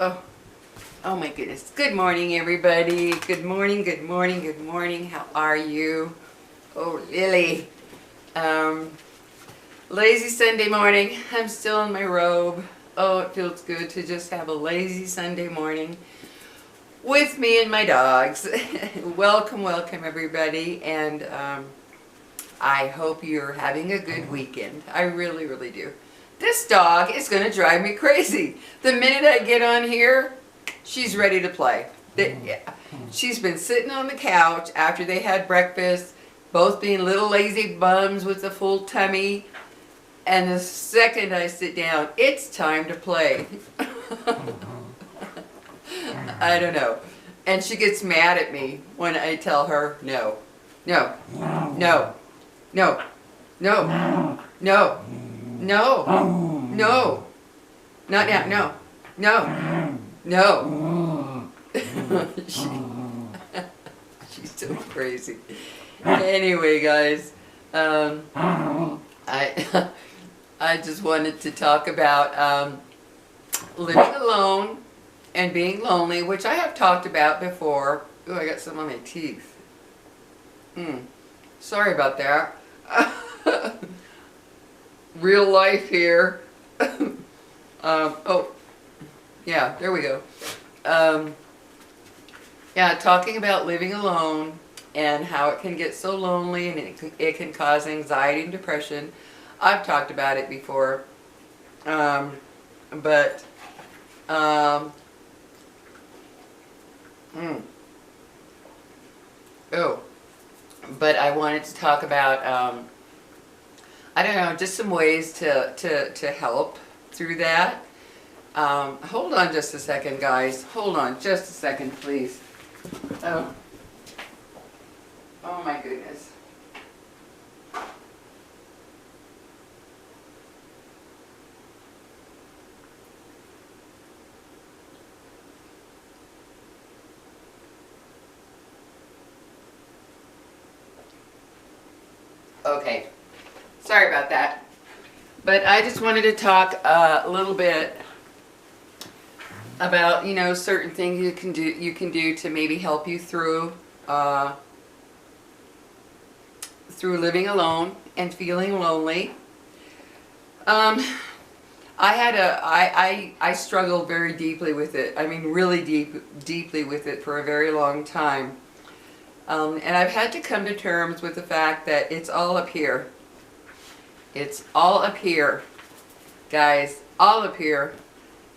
Oh, oh my goodness. Good morning, everybody. Good morning, good morning, good morning. How are you? Oh, Lily. Lazy Sunday morning. I'm still in my robe. Oh, it feels good to just have a lazy Sunday morning with me and my dogs. Welcome, welcome, everybody. And I hope you're having a good weekend. I really, really do. This dog is going to drive me crazy. The minute I get on here, she's ready to play. She's been sitting on the couch after they had breakfast, both being little lazy bums with a full tummy. And the second I sit down, it's time to play. I don't know. And she gets mad at me when I tell her, no, no, no, no, no, no, no, no, not now, no, no, no. She's so crazy. Anyway, guys, I just wanted to talk about living alone and being lonely, which I have talked about before. Ooh, I got some on my teeth. Sorry about that. Real life here. Oh, yeah, there we go. Yeah, talking about living alone and how it can get so lonely and it can cause anxiety and depression. I've talked about it before, but I wanted to talk about, I don't know, just some ways to help through that. Hold on just a second, guys. Hold on just a second, please. Oh my goodness. Okay, sorry about that. But I just wanted to talk a little bit about, you know, certain things you can do to maybe help you through living alone and feeling lonely. I struggled very deeply with it. I mean, really deeply with it for a very long time. And I've had to come to terms with the fact that it's all up here. It's all up here, guys, all up here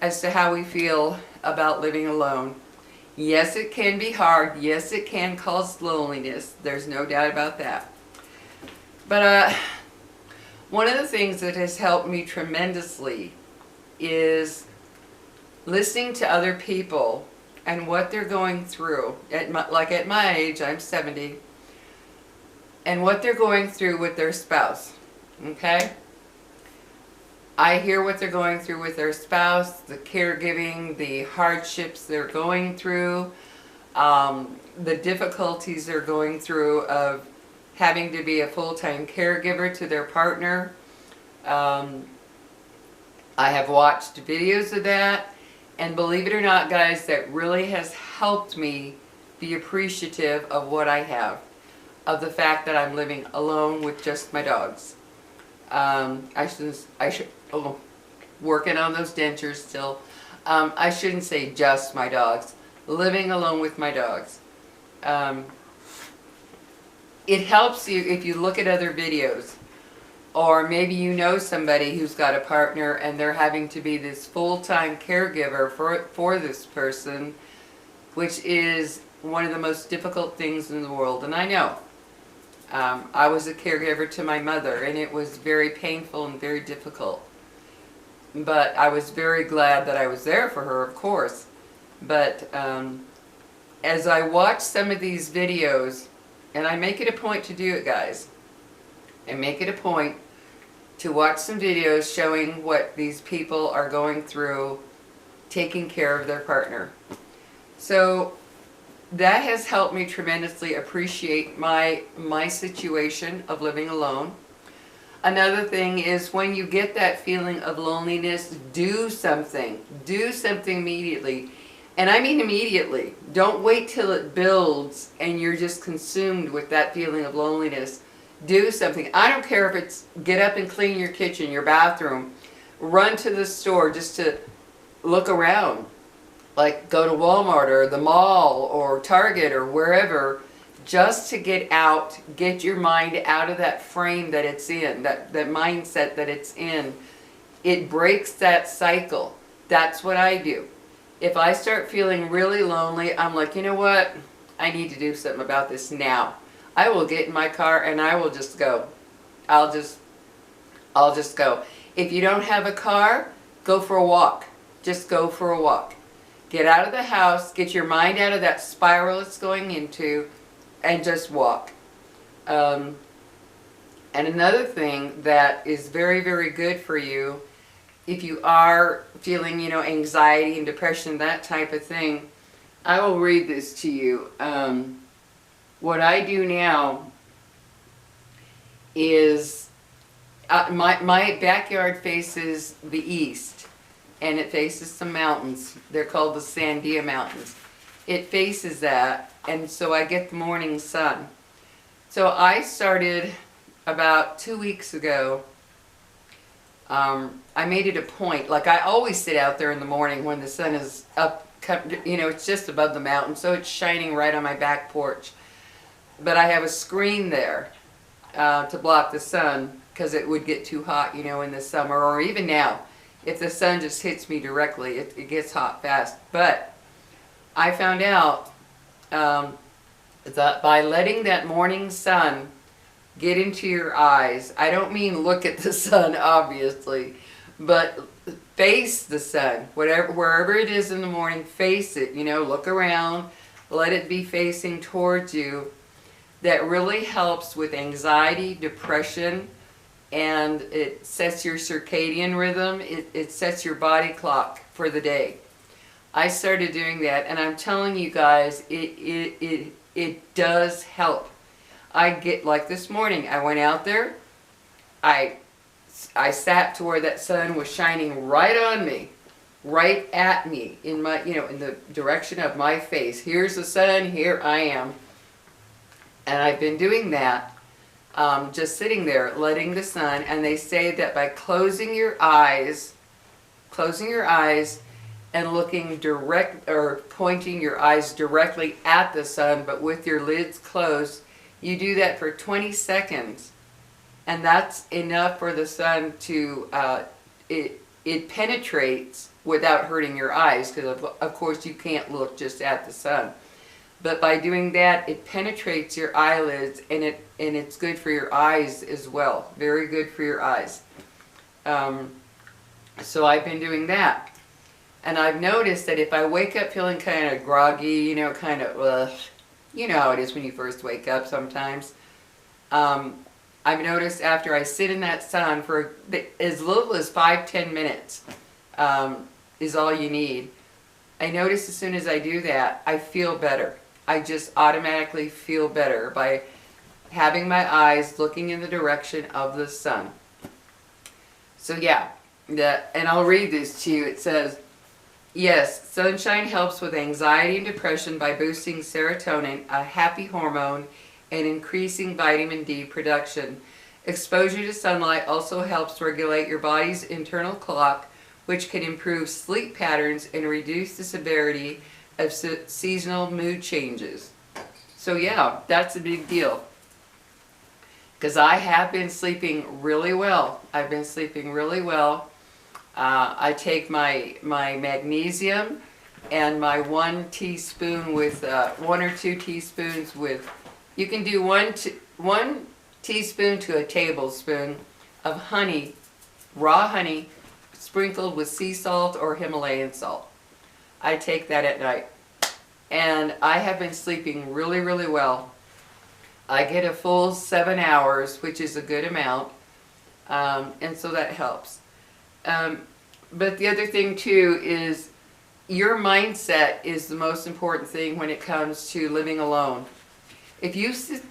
as to how we feel about living alone. Yes, it can be hard. Yes, it can cause loneliness. There's no doubt about that. But one of the things that has helped me tremendously is listening to other people and what they're going through. Like at my age, I'm 70, and what they're going through with their spouse. Okay? I hear what they're going through with their spouse, the caregiving, the hardships they're going through, the difficulties they're going through of having to be a full-time caregiver to their partner. I have watched videos of that, and believe it or not, guys, that really has helped me be appreciative of what I have, of the fact that I'm living alone with just my dogs. Working on those dentures still. I shouldn't say just my dogs. Living alone with my dogs. It helps you if you look at other videos, or maybe you know somebody who's got a partner and they're having to be this full-time caregiver for this person, which is one of the most difficult things in the world. And I know. I was a caregiver to my mother, and it was very painful and very difficult. But I was very glad that I was there for her, of course. But as I watch some of these videos, and I make it a point to do it, guys, I make it a point to watch some videos showing what these people are going through taking care of their partner. So that has helped me tremendously appreciate my situation of living alone. Another thing is when you get that feeling of loneliness, do something. Do something immediately. And I mean immediately. Don't wait till it builds and you're just consumed with that feeling of loneliness. Do something. I don't care if it's get up and clean your kitchen, your bathroom. Run to the store just to look around. Like go to Walmart or the mall or Target or wherever. Just to get out, get your mind out of that frame that it's in, that mindset that it's in. It breaks that cycle. That's what I do. If I start feeling really lonely, I'm like, you know what? I need to do something about this now. I will get in my car and I will just go. I'll just go. If you don't have a car, go for a walk. Just go for a walk. Get out of the house, get your mind out of that spiral it's going into, and just walk. And another thing that is very, very good for you, if you are feeling, anxiety and depression, that type of thing, I will read this to you. What I do now is, my backyard faces the east, and it faces some mountains. They're called the Sandia Mountains. It faces that, and so I get the morning sun. So I started about 2 weeks ago. I made it a point, like I always sit out there in the morning when the sun is up, it's just above the mountain, so it's shining right on my back porch. But I have a screen there to block the sun because it would get too hot, in the summer, or even now. If the sun just hits me directly, it gets hot fast. But I found out that by letting that morning sun get into your eyes, I don't mean look at the sun, obviously, but face the sun. Wherever it is in the morning, face it, look around, let it be facing towards you. That really helps with anxiety, depression, and it sets your circadian rhythm. It sets your body clock for the day. I started doing that, and I'm telling you guys, it does help. I get, like this morning, I went out there, I sat to where that sun was shining right on me, right at me, in my, in the direction of my face. Here's the sun, here I am. And I've been doing that, just sitting there, letting the sun, and they say that by closing your eyes and looking direct, or pointing your eyes directly at the sun, but with your lids closed, you do that for 20 seconds. And that's enough for the sun to, it penetrates without hurting your eyes, because of course you can't look just at the sun. But by doing that, it penetrates your eyelids, and it's good for your eyes as well. Very good for your eyes. So I've been doing that. And I've noticed that if I wake up feeling kind of groggy, kind of, you know how it is when you first wake up sometimes. I've noticed after I sit in that sun for as little as 5-10 minutes is all you need. I notice as soon as I do that, I feel better. I just automatically feel better by having my eyes looking in the direction of the sun. So yeah, and I'll read this to you. It says, yes, sunshine helps with anxiety and depression by boosting serotonin, a happy hormone, and increasing vitamin D production. Exposure to sunlight also helps regulate your body's internal clock, which can improve sleep patterns and reduce the severity of seasonal mood changes. So yeah, that's a big deal. Because I have been sleeping really well. I've been sleeping really well. I take my magnesium and my 1 teaspoon with 1 or 2 teaspoons with, you can do 1 teaspoon to a tablespoon of honey, raw honey, sprinkled with sea salt or Himalayan salt. I take that at night, and I have been sleeping really, really well. I get a full 7 hours, which is a good amount, and so that helps. But the other thing too is your mindset is the most important thing when it comes to living alone. If you sit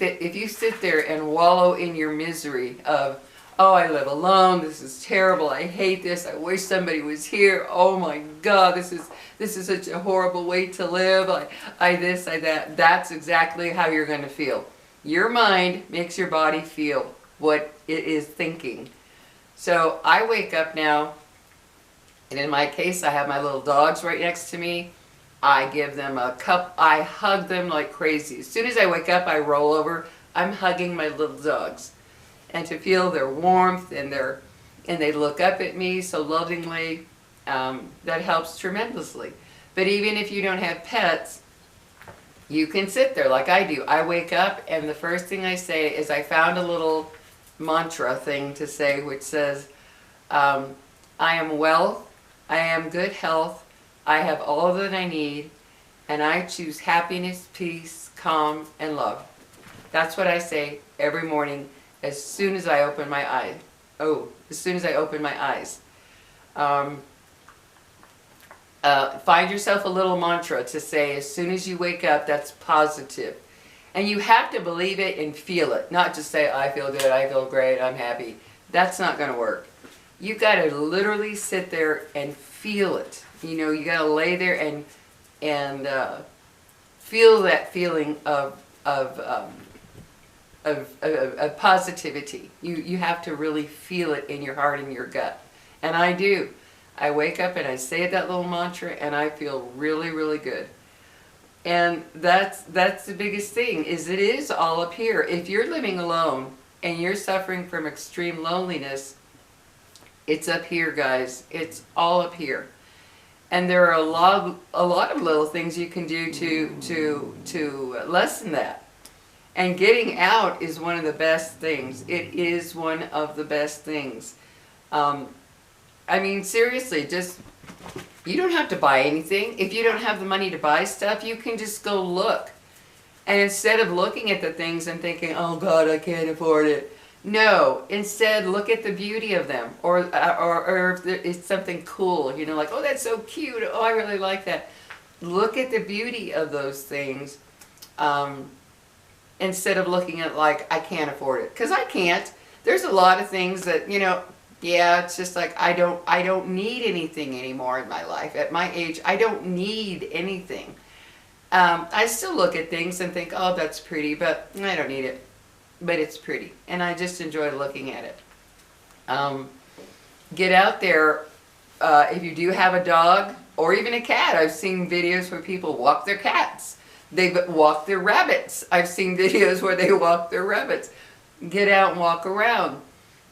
there and wallow in your misery of, oh, I live alone, this is terrible, I hate this, I wish somebody was here, oh my God, this is such a horrible way to live, I this, I that. That's exactly how you're going to feel. Your mind makes your body feel what it is thinking. So I wake up now, and in my case, I have my little dogs right next to me. I give them a cup, I hug them like crazy. As soon as I wake up, I roll over, I'm hugging my little dogs. And to feel their warmth and they look up at me so lovingly, that helps tremendously. But even if you don't have pets, you can sit there like I do. I wake up and the first thing I say is I found a little mantra thing to say which says, I am well, I am good health, I have all that I need, and I choose happiness, peace, calm, and love. That's what I say every morning as soon as I open my eyes. As soon as I open my eyes. Find yourself a little mantra to say as soon as you wake up that's positive. And you have to believe it and feel it. Not just say, I feel good, I feel great, I'm happy. That's not going to work. You've got to literally sit there and feel it. You know, you got to lay there and feel that feeling of positivity. You have to really feel it in your heart and your gut. And I do. I wake up and I say that little mantra and I feel really, really good. And that's the biggest thing, is it is all up here. If you're living alone and you're suffering from extreme loneliness, it's up here, guys. It's all up here. And there are a lot of little things you can do to lessen that. And getting out is one of the best things. It is one of the best things. I mean, seriously, just, you don't have to buy anything. If you don't have the money to buy stuff, you can just go look. And instead of looking at the things and thinking, oh God, I can't afford it. No, instead look at the beauty of them. Or if it's something cool, you know, like, oh, that's so cute. Oh, I really like that. Look at the beauty of those things. Instead of looking at like, I can't afford it. Because I can't. There's a lot of things that, you know, yeah, it's just like I don't need anything anymore in my life. At my age, I don't need anything. I still look at things and think, oh, that's pretty, but I don't need it. But it's pretty, and I just enjoy looking at it. Get out there. If you do have a dog or even a cat, I've seen videos where people walk their cats. They walk their rabbits. I've seen videos where they walk their rabbits. Get out and walk around.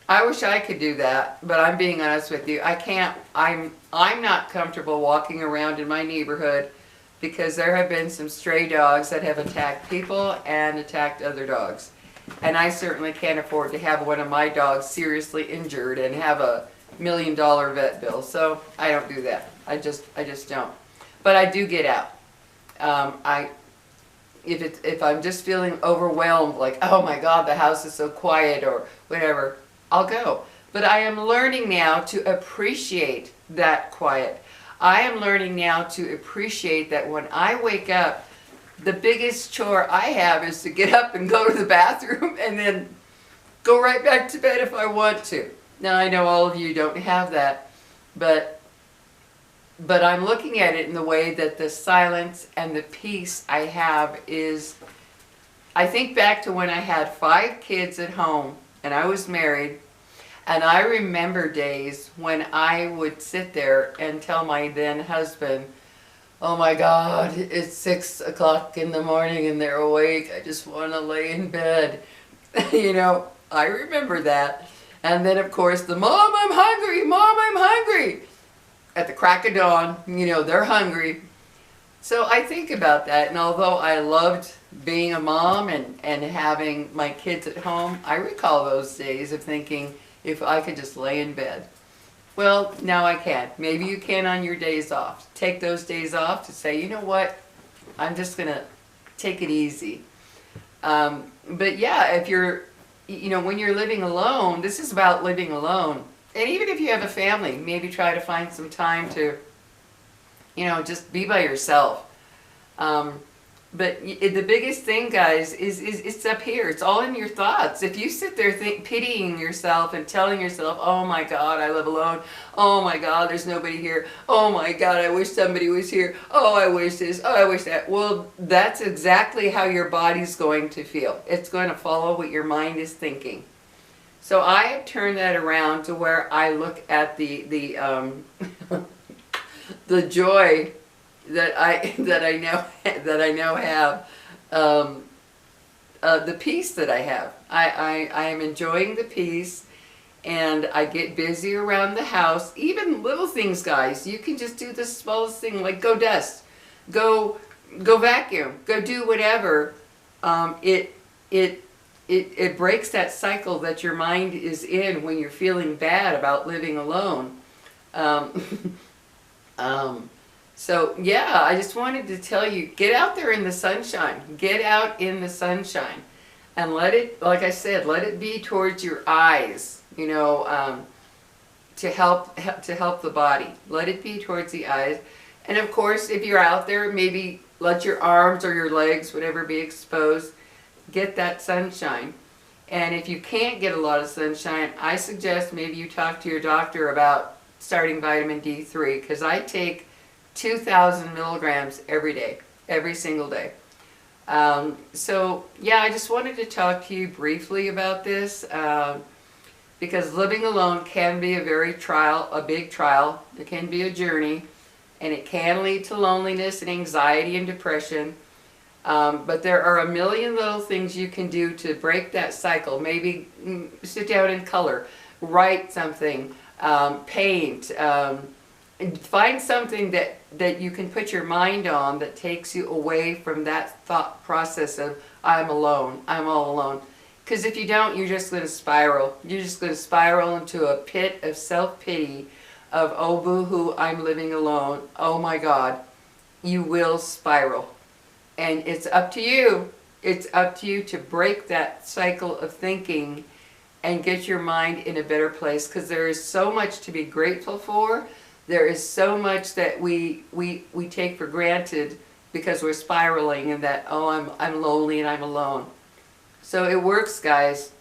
I wish I could do that, but I'm being honest with you. I can't. I'm not comfortable walking around in my neighborhood because there have been some stray dogs that have attacked people and attacked other dogs. And I certainly can't afford to have one of my dogs seriously injured and have a $1 million vet bill. So I don't do that. I just don't. But I do get out. If I'm just feeling overwhelmed, like, oh my God, the house is so quiet or whatever, I'll go. But I am learning now to appreciate that quiet. I am learning now to appreciate that when I wake up, the biggest chore I have is to get up and go to the bathroom and then go right back to bed if I want to. Now I know all of you don't have that, but I'm looking at it in the way that the silence and the peace I have is, I think back to when I had 5 kids at home and I was married, and I remember days when I would sit there and tell my then husband, oh my God, it's 6 o'clock in the morning and they're awake, I just want to lay in bed. You know, I remember that. And then of course the Mom, I'm hungry, Mom, I'm hungry. At the crack of dawn, you know, they're hungry. So I think about that, and although I loved being a mom and having my kids at home, I recall those days of thinking if I could just lay in bed. Well, now I can. Maybe you can on your days off. Take those days off to say, you know what, I'm just going to take it easy. But yeah, if you're, you know, when you're living alone, this is about living alone. And even if you have a family, maybe try to find some time to, you know, just be by yourself. But the biggest thing, guys, is it's up here. It's all in your thoughts. If you sit there pitying yourself and telling yourself, oh my God, I live alone. Oh my God, there's nobody here. Oh my God, I wish somebody was here. Oh, I wish this. Oh, I wish that. Well, that's exactly how your body's going to feel. It's going to follow what your mind is thinking. So I have turned that around to where I look at the the joy that I now have, the peace that I have. I am enjoying the peace, and I get busy around the house. Even little things, guys. You can just do the smallest thing, like go dust, go vacuum, go do whatever. It breaks that cycle that your mind is in when you're feeling bad about living alone. So yeah, I just wanted to tell you, get out there in the sunshine. Get out in the sunshine. And let it, like I said, let it be towards your eyes, you know, to help the body. Let it be towards the eyes. And of course, if you're out there, maybe let your arms or your legs, whatever, be exposed. Get that sunshine. And if you can't get a lot of sunshine, I suggest maybe you talk to your doctor about starting vitamin D3, because I take 2,000 milligrams every day, every single day. So yeah, I just wanted to talk to you briefly about this, because living alone can be a big trial. It can be a journey, and it can lead to loneliness and anxiety and depression. But there are a million little things you can do to break that cycle. Maybe sit down and color, write something, paint, find something that you can put your mind on that takes you away from that thought process of, I'm alone, I'm all alone. Because if you don't, you're just going to spiral. You're just going to spiral into a pit of self-pity of, oh boo-hoo, I'm living alone. Oh my God. You will spiral. And it's up to you. It's up to you to break that cycle of thinking and get your mind in a better place, because there is so much to be grateful for. There is so much that we take for granted because we're spiraling in that, oh, I'm lonely and I'm alone. So it works, guys.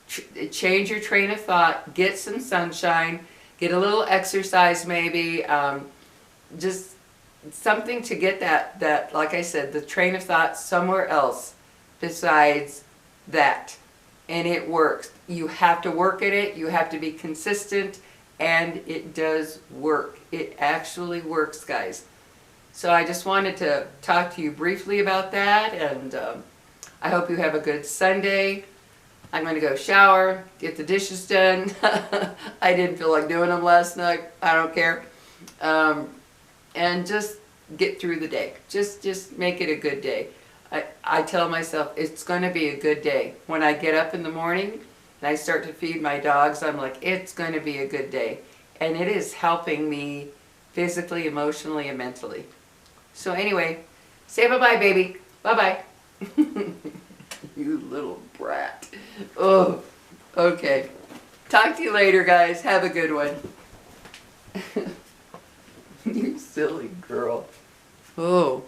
Change your train of thought. Get some sunshine. Get a little exercise maybe. Just something to get that, like I said, the train of thought somewhere else besides that. And it works. You have to work at it. You have to be consistent. And it does work. It actually works, guys. So I just wanted to talk to you briefly about that. And I hope you have a good Sunday. I'm going to go shower, get the dishes done. I didn't feel like doing them last night. I don't care. And just get through the day. Just make it a good day. I tell myself it's going to be a good day. When I get up in the morning and I start to feed my dogs, I'm like, it's going to be a good day. And it is helping me physically, emotionally, and mentally. So anyway, say bye-bye, baby. Bye-bye. You little brat. Oh, okay. Talk to you later, guys. Have a good one. You silly girl. Oh.